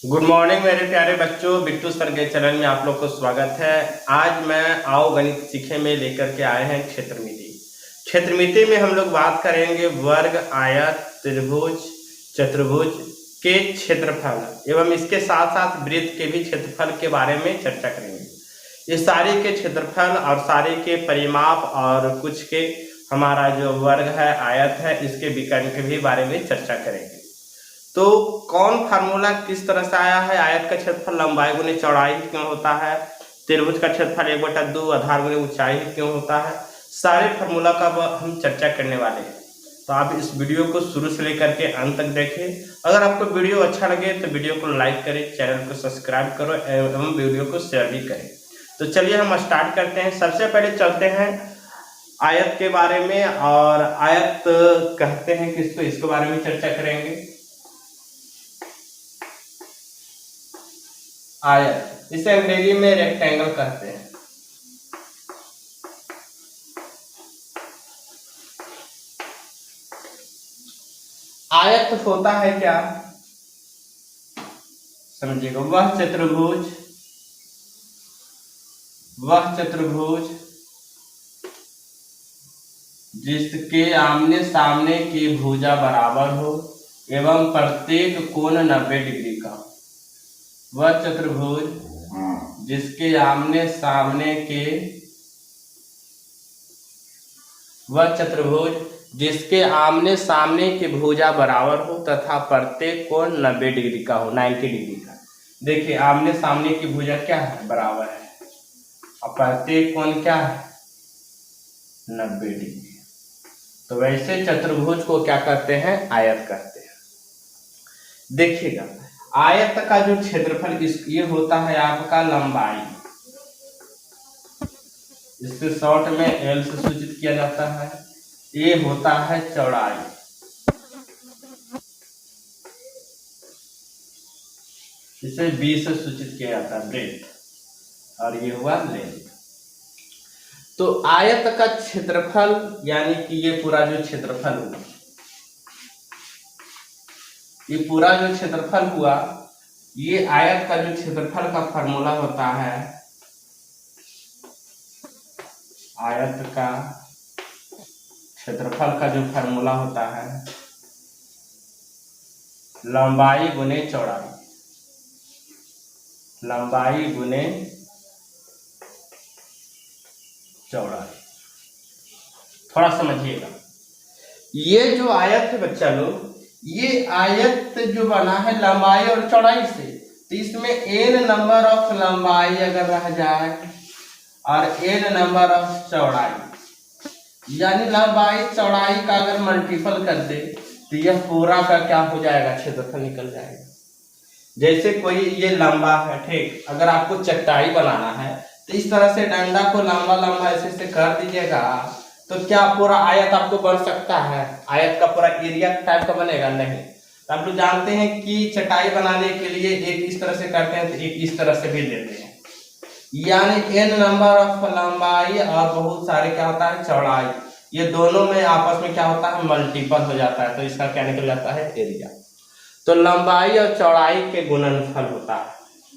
Good morning मेरे प्यारे बच्चों, बिट्टू सर के चैनल में आप लोग को स्वागत है। आज मैं आओ गणित सीखे में लेकर के आए हैं क्षेत्रमिति। क्षेत्रमिति में हम लोग बात करेंगे वर्ग, आयत, त्रिभुज, चतुर्भुज के क्षेत्रफल एवं इसके साथ साथ वृत्त के भी क्षेत्रफल के बारे में चर्चा करेंगे। इस सारे के क्षेत्रफल और सारे के परिमाप और कुछ के हमारा जो वर्ग है, आयत है, इसके विकर्ण के भी बारे में चर्चा करेंगे। तो कौन फार्मूला किस तरह से आया है? आयत का क्षेत्रफल लंबाई गुने चौड़ाई क्यों होता है? त्रिभुज का क्षेत्रफल 1/2 आधार गुने ऊंचाई क्यों होता है? सारे फार्मूला का हम चर्चा करने वाले हैं। तो आप इस वीडियो को शुरू से लेकर के अंत तक देखें। अगर आपको वीडियो अच्छा लगे तो वीडियो को लाइक करें, चैनल को सब्सक्राइब करो एवं वीडियो को शेयर भी करें। तो चलिए हम स्टार्ट करते हैं। सबसे पहले चलते हैं आयत के बारे में, और आयत कहते हैं किसको, इसके बारे में चर्चा करेंगे। आयत, इसे अंग्रेजी में रेक्टेंगल कहते हैं। आयत होता है क्या, समझिएगा, वह चतुर्भुज जिसके आमने सामने की भुजा बराबर हो एवं प्रत्येक कोण 90 डिग्री का। वह चतुर्भुज जिसके आमने सामने के की भुजा बराबर हो तथा प्रत्येक कोण 90 डिग्री का हो, 90 डिग्री का। देखिए, आमने सामने की भुजा क्या है, बराबर है, और प्रत्येक कोण क्या है, 90 डिग्री। तो वैसे चतुर्भुज को क्या कहते हैं, आयत कहते हैं। देखिएगा, आयत का जो क्षेत्रफल ये होता है आपका लंबाई, इसके शॉर्ट में एल से सूचित किया जाता है। ये होता है चौड़ाई, इसे बी से सूचित किया जाता है, ब्रेथ, और ये हुआ लेंथ। तो आयत का क्षेत्रफल यानी कि ये पूरा जो क्षेत्रफल हुआ, ये पूरा जो क्षेत्रफल हुआ, ये आयत का जो क्षेत्रफल का फॉर्मूला होता है, आयत का क्षेत्रफल का जो फॉर्मूला होता है, लंबाई गुने चौड़ाई, लंबाई गुने चौड़ाई। थोड़ा समझिएगा, ये जो आयत है बच्चा लोग, ये आयत जो बना है लंबाई और चौड़ाई से, तो इसमें n नंबर ऑफ लंबाई अगर रह जाए और n नंबर ऑफ चौड़ाई, यानी लंबाई चौड़ाई का अगर मल्टीपल कर दे तो यह पूरा का क्या हो जाएगा, क्षेत्रफल निकल जाएगा। जैसे कोई ये लंबा है, ठीक, अगर आपको चटाई बनाना है तो इस तरह से डंडा को लंबा लंबा ऐसे कर दीजिएगा तो क्या पूरा आयत आपको बन सकता है? आयत का पूरा एरिया टाइप का बनेगा? नहीं। तो आप लोग जानते हैं कि चटाई बनाने के लिए एक इस तरह से करते हैं तो एक इस तरह से भी देते हैं, यानी n नंबर ऑफ लंबाई और बहुत सारे क्या होता है, चौड़ाई, ये दोनों में आपस में क्या होता है, मल्टीपल हो जाता है, तो इसका क्या निकल जाता है, एरिया। तो लंबाई और चौड़ाई के गुणनफल होता है,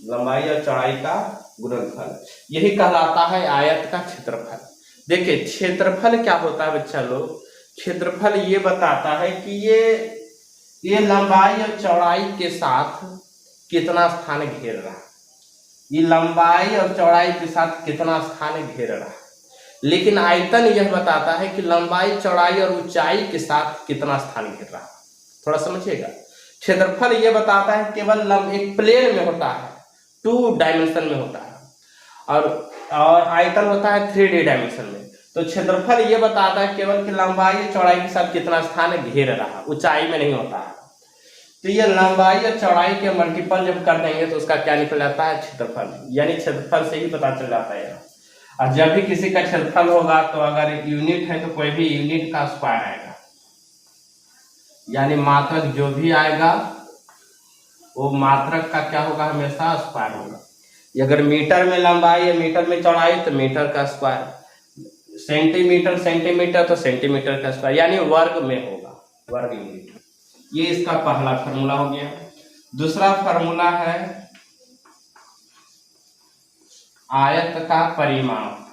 लंबाई और चौड़ाई का गुणनफल, यही कहलाता है आयत का क्षेत्रफल। देखिए, क्षेत्रफल क्या होता है बच्चा लोग, क्षेत्रफल ये बताता है कि ये लंबाई और चौड़ाई के साथ कितना स्थान घेर रहा है, ये लंबाई और चौड़ाई के साथ कितना स्थान घेर रहा है। लेकिन आयतन यह बताता है कि लंबाई, चौड़ाई और ऊंचाई के साथ कितना स्थान घेर रहा है। थोड़ा समझिएगा, क्षेत्रफल ये बताता है केवल एक प्लेन में होता है, 2 डायमेंशन में होता है, और आयतन होता है 3D डायमेंशन में। तो क्षेत्रफल ये बताता है केवल कि लंबाई चौड़ाई के साथ कितना स्थान घेर रहा, ऊंचाई में नहीं होता है। तो ये लंबाई और चौड़ाई के मल्टीपल जब कर देंगे तो उसका क्या निकल जाता है, क्षेत्रफल, यानी क्षेत्रफल से ही पता चल जाता है। और जब भी किसी का क्षेत्रफल होगा तो अगर यूनिट है तो कोई भी यूनिट का स्क्वायर आएगा, यानी मात्रक जो भी आएगा वो मात्रक का क्या होगा, हमेशा स्क्वायर होगा। अगर मीटर में लंबाई है, मीटर में चौड़ाई, तो मीटर का स्क्वायर, सेंटीमीटर तो सेंटीमीटर का स्क्वायर, यानी वर्ग में होगा, वर्ग यूनिट। ये इसका पहला फॉर्मूला हो गया। दूसरा फार्मूला है आयत का परिमाप,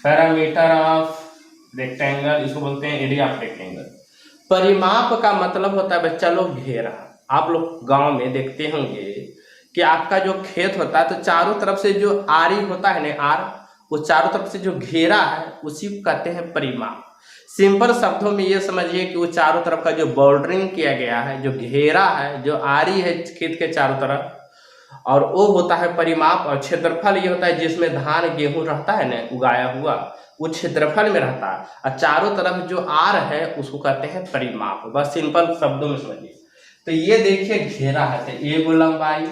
पैरामीटर ऑफ रेक्टेंगल, इसको बोलते हैं एरिया ऑफ रेक्टेंगल। परिमाप का मतलब होता है बच्चा लोग घेरा। आप लोग गांव में देखते होंगे कि आपका जो खेत होता है तो चारों तरफ से जो आरी होता है ना, आर, वो चारों तरफ से जो घेरा है उसी को कहते हैं परिमाप। सिंपल शब्दों में ये समझिए कि वो चारों तरफ का जो बॉर्डरिंग किया गया है, जो घेरा है, जो आरी है खेत के चारों तरफ, और वो होता है परिमाप। और क्षेत्रफल ये होता है जिसमें धान गेहूं रहता है ना उगाया हुआ, वो क्षेत्रफल में रहता है, और चारों तरफ जो आर है उसको कहते हैं परिमाप। बस सिंपल शब्दों में समझिए। तो ये देखिए घेरा है, तो एगो लंबाई,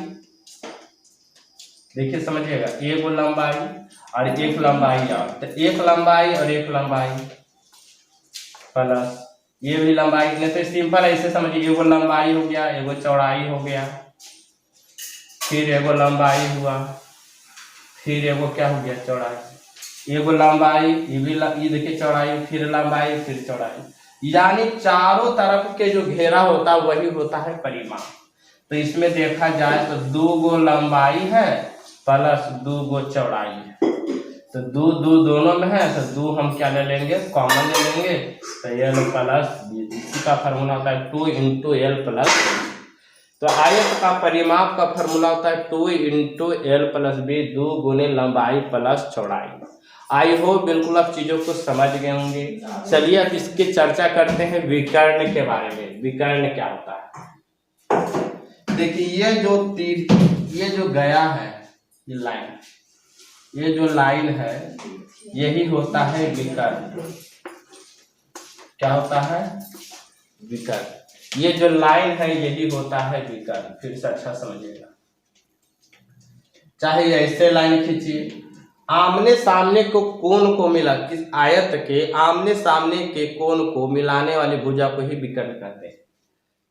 देखिए समझिएगा, एगो लंबाई और एक लंबाई, और तो एक लंबाई और एक लंबाई प्लस ये भी लंबाई। नहीं तो सिंपल ऐसे समझिए, एगो लंबाई हो गया, एगो चौड़ाई हो गया, फिर एगो लंबाई हुआ, फिर एगो क्या हो गया चौड़ाई, एगो लंबाई, ये देखिए चौड़ाई, फिर लंबाई, फिर चौड़ाई। यानी चारों तरफ के जो घेरा होता है वही होता है परिमाप। तो इसमें देखा जाए तो 2 गो लंबाई है प्लस 2 गो चौड़ाई है, तो 2 2 दोनों में है, तो 2 हम क्या ले लेंगे, कॉमन ले लेंगे, तो एल प्लस बी। इसी का फार्मूला होता है 2 इंटू एल प्लस बी। तो आयत का परिमाप का फार्मूला होता है 2 इंटू एल प्लस बी, 2 गुने लंबाई प्लस चौड़ाई। आई होप बिल्कुल आप चीजों को समझ गए होंगे। चलिए अब इसकी चर्चा करते हैं विकर्ण के बारे में। विकर्ण क्या होता है? देखिए ये जो तीर, ये जो गया है, ये लाइन, ये जो लाइन है यही होता है विकर्ण। क्या होता है? विकर्ण। ये जो लाइन है यही होता है विकर्ण। फिर से अच्छा समझिएगा, चाहे ऐसे लाइन खींचिए, आमने सामने को कोण को मिला, किस आयत के आमने सामने के कोण को मिलाने वाली भुजा को ही विकर्ण कहते हैं।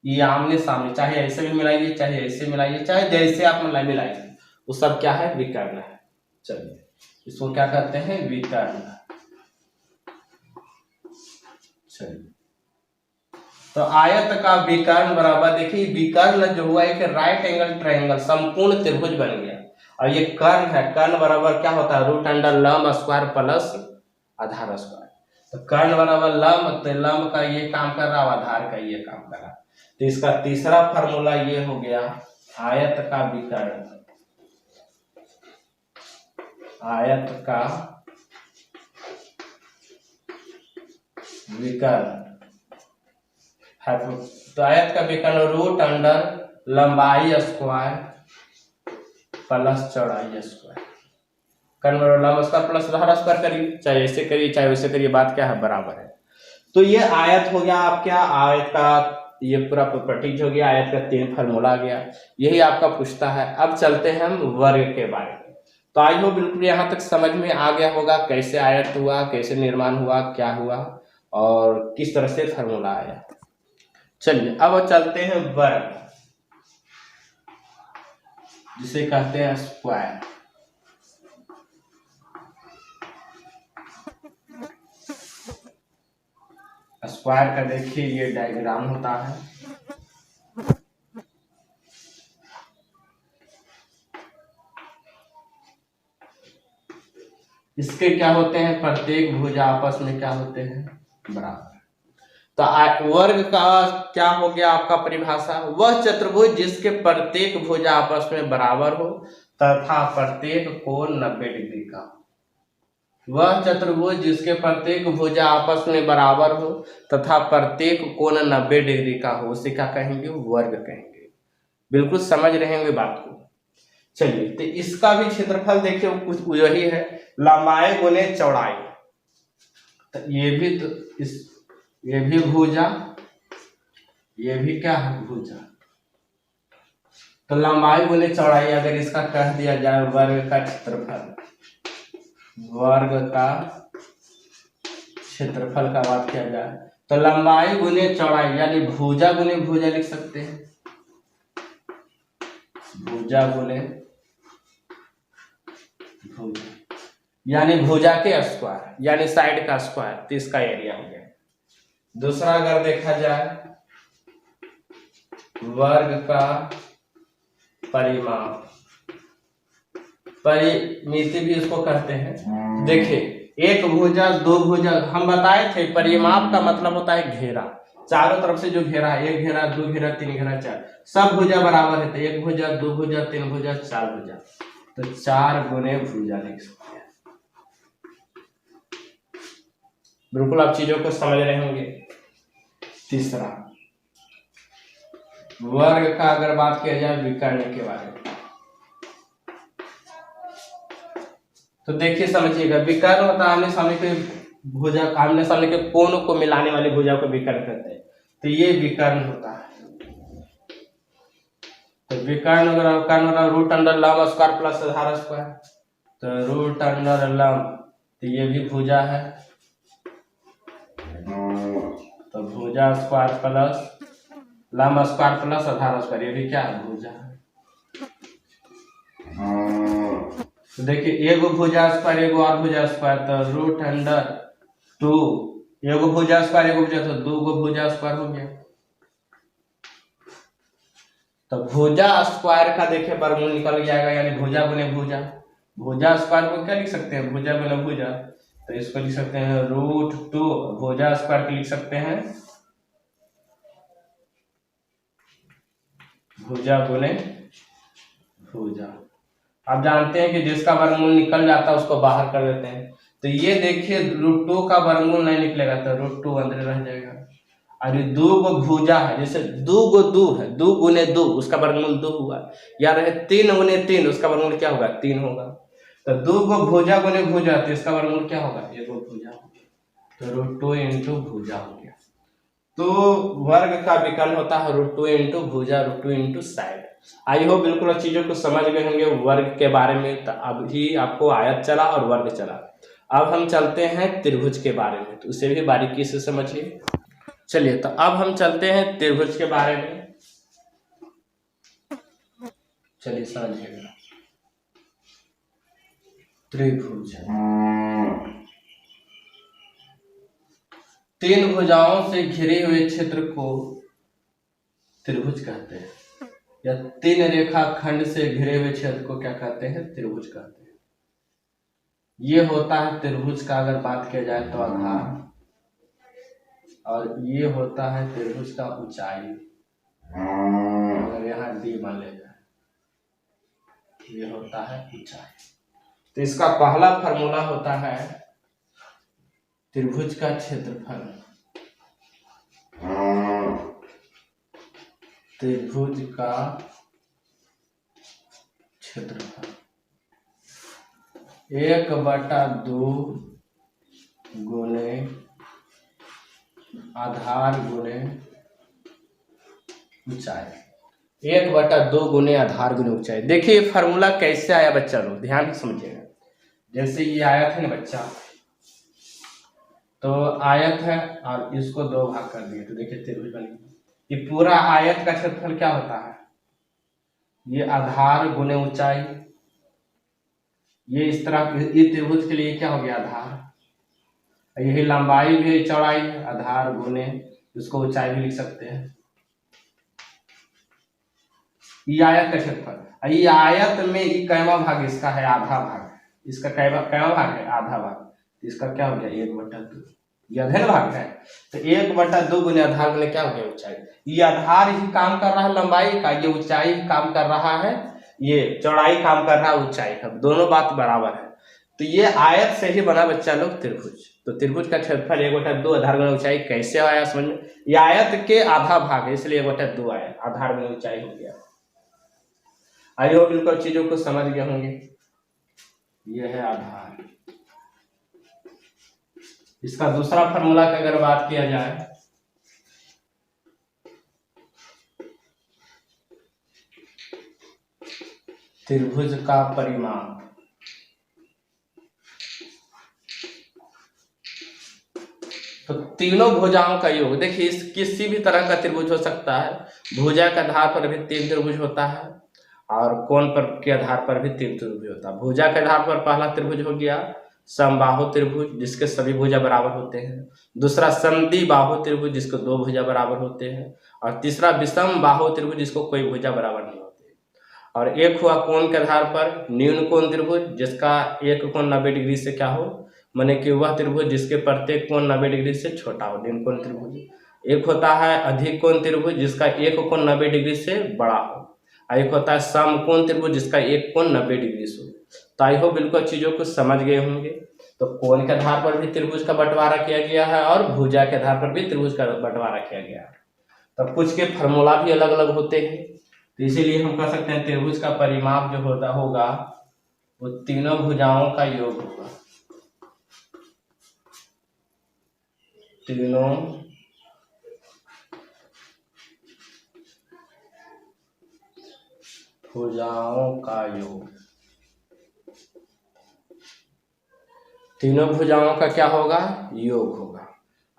ये आमने सामने, चाहे ऐसे भी मिलाइए, चाहे ऐसे मिलाइए, चाहे जैसे आप मिलाइए, वो सब क्या है? विकर्ण है। चलिए इसको क्या कहते हैं? विकर्ण। चलिए तो आयत का विकर्ण बराबर, देखिए विकर्ण जो हुआ एक राइट एंगल ट्रायंगल, संपूर्ण त्रिभुज बन गया। और ये कर्ण है, कर्ण बराबर क्या होता है? रूट अंडर लंब स्क्वायर प्लस आधार स्क्वायर। तो कर्ण बराबर लंब, तो लंब का ये काम कर रहा है, आधार का ये काम कर रहा है। तो इसका तीसरा फार्मूला ये हो गया आयत का विकर्ण। आयत का विकर्ण है, तो आयत का विकर्ण रूट अंडर लंबाई स्क्वायर प्लस चौड़ाई स्क्वायर। कर्ण बराबर लंब स्क्वायर प्लस आधार स्क्वायर करिए, चाहे ऐसे करिए चाहे वैसे करिए, बात क्या है? बराबर है। तो ये आयत हो गया आपका आयत का, ये पूरा प्रॉपर्टीज हो गया, आयत का 3 फार्मूला आ गया, यही आपका पूछता है। अब चलते हैं हम वर्ग के बारे में। तो आई होप बिल्कुल यहाँ तक समझ में आ गया होगा कैसे आयत हुआ, कैसे निर्माण हुआ, क्या हुआ और किस तरह से फार्मूला आया। चलिए अब चलते हैं वर्ग, जिसे कहते हैं स्क्वायर। स्क्वायर का देखिए ये डायग्राम होता है। इसके क्या होते हैं? प्रत्येक भुजा आपस में क्या होते हैं? बराबर। तो वर्ग का क्या हो गया आपका परिभाषा? वह चतुर्भुज जिसके प्रत्येक भुजा आपस में बराबर हो तथा प्रत्येक कोण 90 डिग्री का। वह चतुर्भुज जिसके प्रत्येक भुजा आपस में बराबर हो तथा प्रत्येक कोण 90 डिग्री का हो, उसे क्या कहेंगे? वर्ग कहेंगे। बिल्कुल समझ रहे होंगे बात को। चलिए तो इसका भी क्षेत्रफल देखिए कुछ वही है, लंबाई गुने चौड़ाई। तो ये भी, तो इस ये भी भुजा, ये भी क्या है? भुजा। तो लंबाई गुने चौड़ाई अगर इसका कह दिया जाए वर्ग का क्षेत्रफल, वर्ग का क्षेत्रफल का बात किया जाए तो लंबाई गुने चौड़ाई यानी भुजा गुने भुजा लिख सकते हैं, भुजा गुने भुजा, यानी भुजा के स्क्वायर यानी साइड का स्क्वायर, तो इसका एरिया हो गया। दूसरा अगर देखा जाए वर्ग का परिमाप, परिमिति भी इसको कहते हैं। देखिए, एक भुजा, दो भुजा, हम बताए थे परिमाप का मतलब होता है घेरा, चारों तरफ से जो घेरा है, एक घेरा, दो घेरा, तीन घेरा, चार, सब भुजा बराबर है, तो एक भुजा, दो भुजा, तीन भुजा, चार भुजा, तो 4 गुने भुजा लिख सकते हैं। बिल्कुल आप चीजों को समझ रहे होंगे। तीसरा, वर्ग का अगर बात किया जाए विकर्ण के बारे में, तो देखिए समझिएगा, विकर्ण होता है आमने सामने के भुजा, आमने सामने के कोनों को मिलाने वाली भुजा को विकर्ण कहते हैं, तो ये विकर्ण होता है। तो विकर्ण अगर कर्ण होता है रूट अंडर लंब स्क्वायर प्लस आधार स्क्वायर, तो रूट अंडर लंब, तो ये भी भुजा है, तो भुजा स्क्वायर प्लस लंब स्क्वायर प्लस आधार स्क्वायर, ये भी क्या है, भुजा है। तो देखिए, एगो भुजा स्क्वायर, एगो और भुजा स्क्वायर, तो रूट अंडर 2, एगो भुजा स्क्वायर, एगो भुजा, तो 2 गो भुजा स्क्वायर हो गया। तो भुजा स्क्वायर का देखिए वर्गमूल निकल जाएगा, यानी भुजा गुने भुजा, भुजा स्क्वायर को क्या लिख सकते हैं, भुजा गुने भुजा, तो इसको लिख सकते हैं रूट 2, भुजा स्क्वायर को लिख सकते हैं भुजा गुने भुजा। आप जानते हैं कि जिसका वर्गमूल निकल जाता है उसको बाहर कर देते हैं, तो ये देखिए रूट 2 का वर्गमूल नहीं निकलेगा, तो रूट 2 अंदर रह जाएगा। और ये 2 गो भुजा है, जैसे 2 गो 2 है, 2 गुने 2 उसका वर्गमूल 2 हुआ, या रहे 3 गुने 3 उसका वर्गमूल क्या होगा, 3 होगा। तो 2 गो भुजा गुने भुजा, तो इसका वर्गमूल क्या होगा, 1 गो भुजा हो गया, तो रूट 2 इंटू भुजा हो गया। तो वर्ग का विकर्ण होता है रूट 2 इंटू भुजा, root 2 into side. I hope बिल्कुल चीजों को समझ गए होंगे वर्ग के बारे में। तो अभी आपको आयत चला और वर्ग चला, अब हम चलते हैं त्रिभुज के बारे में, तो उसे भी बारीकी से समझिए। चलिए, तो अब हम चलते हैं त्रिभुज के बारे में। चलिए समझिएगा, त्रिभुज 3 भुजाओं से घिरे हुए क्षेत्र को त्रिभुज कहते हैं, या 3 रेखा खंड से घिरे हुए क्षेत्र को क्या कहते हैं, त्रिभुज कहते हैं। ये होता है त्रिभुज का अगर बात किया जाए तो आधार, और ये होता है त्रिभुज का ऊंचाई, अगर यहाँ डी मान ले जाए, ये होता है ऊंचाई। तो इसका पहला फॉर्मूला होता है त्रिभुज का क्षेत्रफल, त्रिभुज का क्षेत्रफल 1/2 गुने आधार गुने ऊंचाई, 1/2 गुने आधार गुने ऊंचाई। देखिए फार्मूला कैसे आया बच्चा लोग, ध्यान से समझिएगा। जैसे ये आयत है ना बच्चा, तो आयत है और इसको 2 भाग कर दिए, तो देखिए त्रिभुज बन गया। ये पूरा आयत का क्षेत्रफल क्या होता है, ये आधार गुने ऊंचाई, ये इस तरह, ये त्रिभुज के लिए क्या हो गया, आधार, यही लंबाई भी चौड़ाई, आधार गुने, इसको ऊंचाई भी लिख सकते हैं। ये आयत का क्षेत्रफल, ये आयत में ये कैवा भाग इसका है, आधा भाग, इसका कैवा भाग है, आधा भाग, इसका क्या हो गया, 1/2, ये अधेन भाग है, तो 1/2 गुने आधार गुने क्या हो गया, ऊंचाई। ये आधार ही काम कर रहा है लंबाई का, ये ऊंचाई काम कर रहा है, ये चौड़ाई काम कर रहा है ऊंचाई का, दोनों बात बराबर है। तो ये आयत से ही बना बच्चा लोग त्रिभुज। तो त्रिभुज का क्षेत्रफल 1/2 आधार गुना ऊंचाई कैसे आया समझ में, ये आयत के आधा भाग है इसलिए 1/2 आया, आधार गुना ऊंचाई हो गया। आई होप बिल्कुल चीजों को समझ गए होंगे। ये है आधार। इसका दूसरा फॉर्मूला की अगर बात किया जाए, त्रिभुज का परिमाप, तो तीनों भुजाओं का योग। देखिए इस किसी भी तरह का त्रिभुज हो सकता है, भुजा के आधार पर भी 3 त्रिभुज होता है और कोण पर के आधार पर भी 3 त्रिभुज होता है। भुजा के आधार पर पहला त्रिभुज हो गया समबाहु त्रिभुज जिसके सभी भुजा बराबर होते हैं। दूसरा समद्विबाहु त्रिभुज जिसको 2 भुजा बराबर होते हैं। और तीसरा विषम बाहु त्रिभुज जिसको कोई भुजा बराबर नहीं होती। और एक हुआ कोण के आधार पर न्यून कोण त्रिभुज जिसका एक कोण 90 डिग्री से क्या हो, माने कि वह त्रिभुज जिसके प्रत्येक कोण 90 डिग्री से छोटा हो, न्यून कोण त्रिभुज। एक होता है अधिक कोण त्रिभुज जिसका एक कोण 90 डिग्री से बड़ा हो। एक होता है समकोण त्रिभुज जिसका एक कोण 90 डिग्री से हो। तो आई होप बिल्कुल चीजों को समझ गए होंगे। तो कोण के आधार पर भी त्रिभुज का बंटवारा किया गया है और भुजा के आधार पर भी त्रिभुज का बंटवारा किया गया है। तो कुछ के फॉर्मूला भी अलग अलग होते हैं, तो इसीलिए हम कह सकते हैं त्रिभुज का परिमाप जो होगा वो तीनों भुजाओं का योग होगा। तीनों भुजाओं का योग, तीनों भुजाओं का क्या होगा, योग होगा।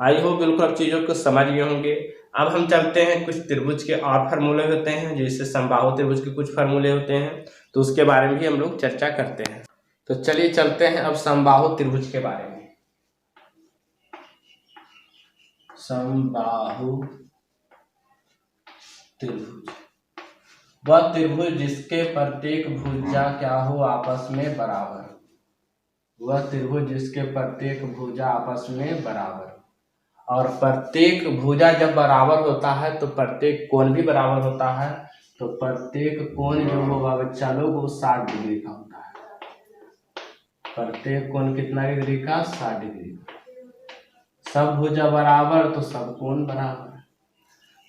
आई होप बिल्कुल अब चीजों को समझ गए होंगे। अब हम चलते हैं कुछ त्रिभुज के और फार्मूले होते हैं, जैसे समबाहु त्रिभुज के कुछ फार्मूले होते हैं, तो उसके बारे में भी हम लोग चर्चा करते हैं। तो चलिए चलते हैं अब समबाहु त्रिभुज के बारे में। समबाहु त्रिभुज वह त्रिभुज जिसके प्रत्येक भुजा क्या हो, आपस में बराबर। वह त्रिभुज जिसके प्रत्येक भुजा आपस में बराबर। और प्रत्येक भुजा जब बराबर होता है तो प्रत्येक कोण भी बराबर होता है। तो प्रत्येक कोण जो होगा बच्चा लोग वो 60 डिग्री का होता है। प्रत्येक कोण कितना डिग्री का, 60 डिग्री। सब भुजा बराबर तो सब कोण बराबर।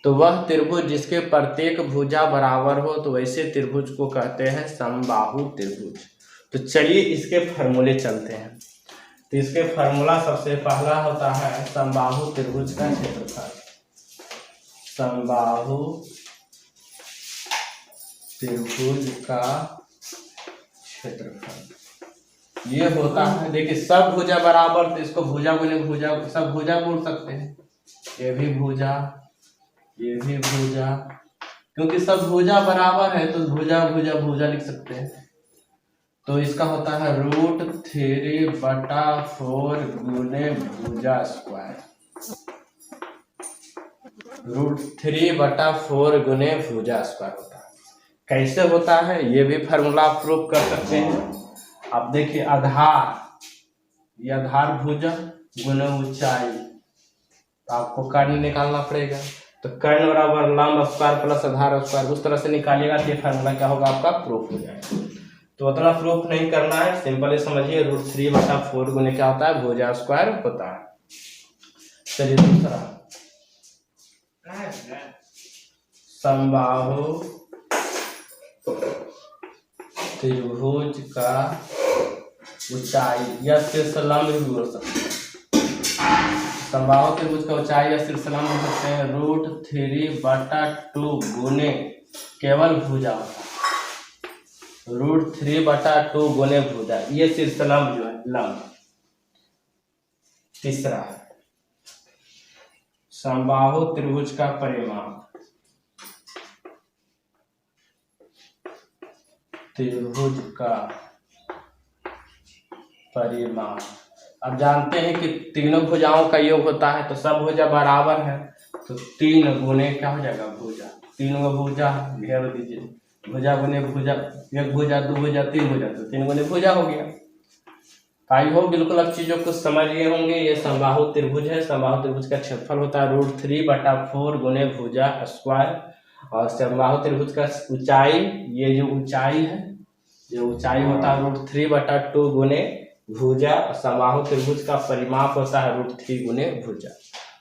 तो वह त्रिभुज जिसके प्रत्येक भुजा बराबर हो तो वैसे त्रिभुज को कहते हैं समबाहु त्रिभुज। तो चलिए इसके फार्मूले चलते हैं। तो इसके फार्मूला सबसे पहला होता है समबाहु त्रिभुज का क्षेत्रफल। समबाहु त्रिभुज का क्षेत्रफल ये होता है, देखिए सब भुजा बराबर तो इसको भुजा गुने भुजा, सब भुजा बोल सकते हैं। ये भी भुजा, ये भी भुजा, क्योंकि सब भुजा बराबर है तो भुजा भुजा भुजा लिख सकते हैं। तो इसका होता है √3/4 गुने भुजा स्क्वायर। √3/4 गुने भुजा स्क्वायर होता है। कैसे होता है ये भी फार्मूला प्रूव कर सकते हैं। अब देखिए आधार, ये आधार भुजा गुने ऊंचाई, तो आपको कर्ण निकालना पड़ेगा। तो कर्ण बराबर लंब स्क्वायर प्लस आधार स्क्वायर, उस तरह से निकालिएगा तो ये फार्मूला क्या होगा आपका प्रूफ हो जाएगा। तो उतना प्रूफ नहीं करना है, सिंपली समझिए √3/4 गुने क्या होता है, भुजा स्क्वायर होता है। चलिए दूसरा समबाहु त्रिभुज का ऊंचाई या शीर्ष लंब भी बोल सकते हैं। समबाहु त्रिभुज का ऊंचाई या शीर्ष लंब बोल सकते हैं √3/2 गुने केवल भुजा होता है। √3/2 गुने भुजा, ये शीर्ष लंब जो है लंब। तीसरा समबाहु त्रिभुज का परिमाप, त्रिभुज का परिमाप। अब जानते हैं कि तीनों भुजाओं का योग होता है तो सब भुजा बराबर है, तो 3 गुने क्या हो जाएगा भुजा, 3 भुजा घेर दीजिए, भुजा गुने भुजा, 1 भुजा 2 भुजा 3 भुजा, तो 3 गुने भुजा हो गया। आई हो बिल्कुल अब चीजों को समझ गए होंगे। ये समबाहु त्रिभुज है। समबाहु त्रिभुज का क्षेत्रफल होता है √3/4 गुने भुजा स्क्वायर। और समबाहु त्रिभुज का ऊंचाई, ये जो ऊंचाई है, ये ऊंचाई होता है √3/2 गुने भुजा। समबाहु त्रिभुज का परिमाप होता है √3 गुने भुजा।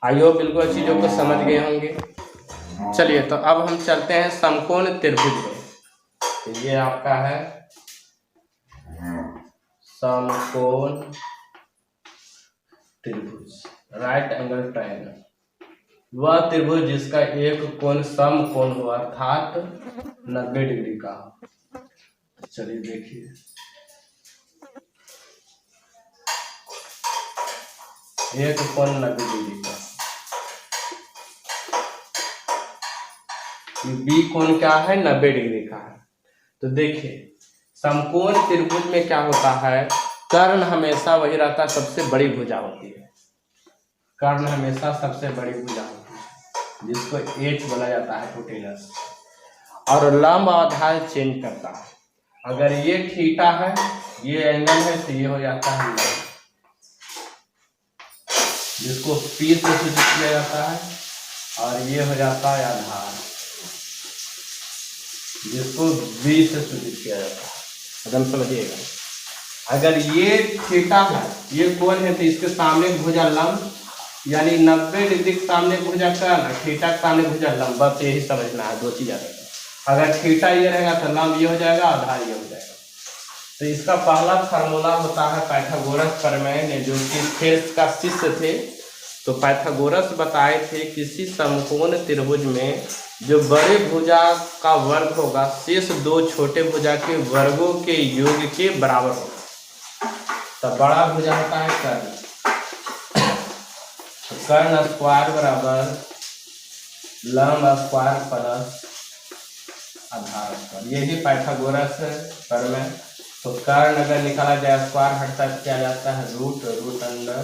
आई हो बिल्कुल चीजों को समझ गए होंगे। चलिए तो अब हम चलते हैं समकोण त्रिभुज में। तो ये आपका है समकोण त्रिभुज, राइट एंगल ट्रायंगल। वह त्रिभुज जिसका एक कोण समकोण हो अर्थात 90 डिग्री का हो। चलिए देखिए, एक कोण 90 डिग्री का, बी कोण क्या है 90 डिग्री का है। तो देखिए समकोण त्रिभुज में क्या होता है, कर्ण हमेशा वही रहता है, सबसे बड़ी भुजा होती है। कर्ण हमेशा सबसे बड़ी भुजा होती है, जिसको एच बोला जाता है, हाइपोटेनस। और लंब आधार चेंज करता है। अगर ये थीटा है, ये एंगल है, तो ये हो जाता है लंब, जिसको पी से सूचित किया जाता है। और ये हो जाता है आधार, जिसको बी से सूचित किया जाता है। एकदम समझिएगा। अगर ये थीटा है, ये कोण है, तो इसके सामने भुजा लंब, यानी 90 डिग्री के सामने भुजा कर्ण, थीटा के सामने भुजा लंब, बस यही समझना है, दो चीज आ जाएगा। अगर थीटा ये रहेगा तो लंब ये हो जाएगा, आधार ये हो जाएगा। तो इसका पहला फार्मूला होता है पाइथागोरस प्रमेय ने, जो कि थेल्स का शिष्य थे। तो पाइथागोरस बताए थे किसी समकोण त्रिभुज में जो बड़े भुजा का वर्ग होगा शेष दो छोटे भुजा के वर्गों के योग के बराबर होगा। तो बड़ा भुजा होता है कर्ण, तो कर्ण स्क्वायर बराबर लंब स्क्वायर प्लस आधार स्क्वायर, यही पाइथागोरस प्रमेय। तो कर्ण अगर निकाला जाए, स्क्वायर हटता क्या जाता है, रूट, रूट अंडर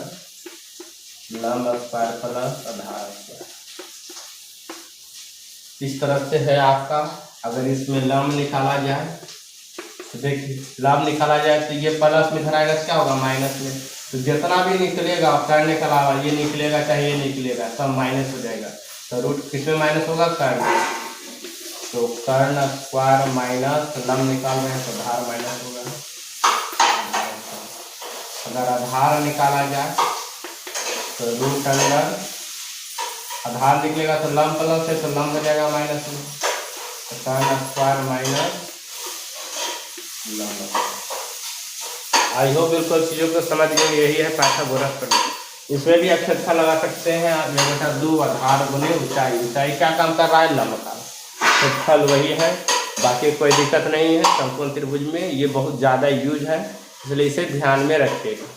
लंब स्क्वायर प्लस आधार स्क्वायर। इस तरह से है आपका। अगर इसमें लंब निकाला जाए तो देखिए, लंब निकाला जाए तो ये प्लस में इधर आएगा, क्या होगा माइनस में। तो जितना भी निकलेगा कर्ण के अलावा, ये निकलेगा चाहे ये निकलेगा, सब माइनस हो जाएगा। तो रूट किसमें माइनस होगा, कर्ण। तो कर्ण स्क्वायर माइनस लंब निकाल रहे हैं तो आधार माइनस होगा। अगर आधार निकाला जाए तो रूट अंडर आधार निकलेगा तो लंब प्लस है, तो लंब हो जाएगा माइनस में, तो कर्ण स्क्वायर माइनस लंब। आई होप बिल्कुल चीज़ों को समझ गए। यही है पाइथागोरस प्रमेय। इसमें भी अच्छा लगा सकते हैं, ये बेटा 2 आधार गुने ऊंचाई। ऊंचाई क्या काम कर रहा है, लंब का, तो फल वही है, बाकी कोई दिक्कत नहीं है। समकोण त्रिभुज में ये बहुत ज़्यादा यूज है, इसलिए इसे ध्यान में रखिएगा।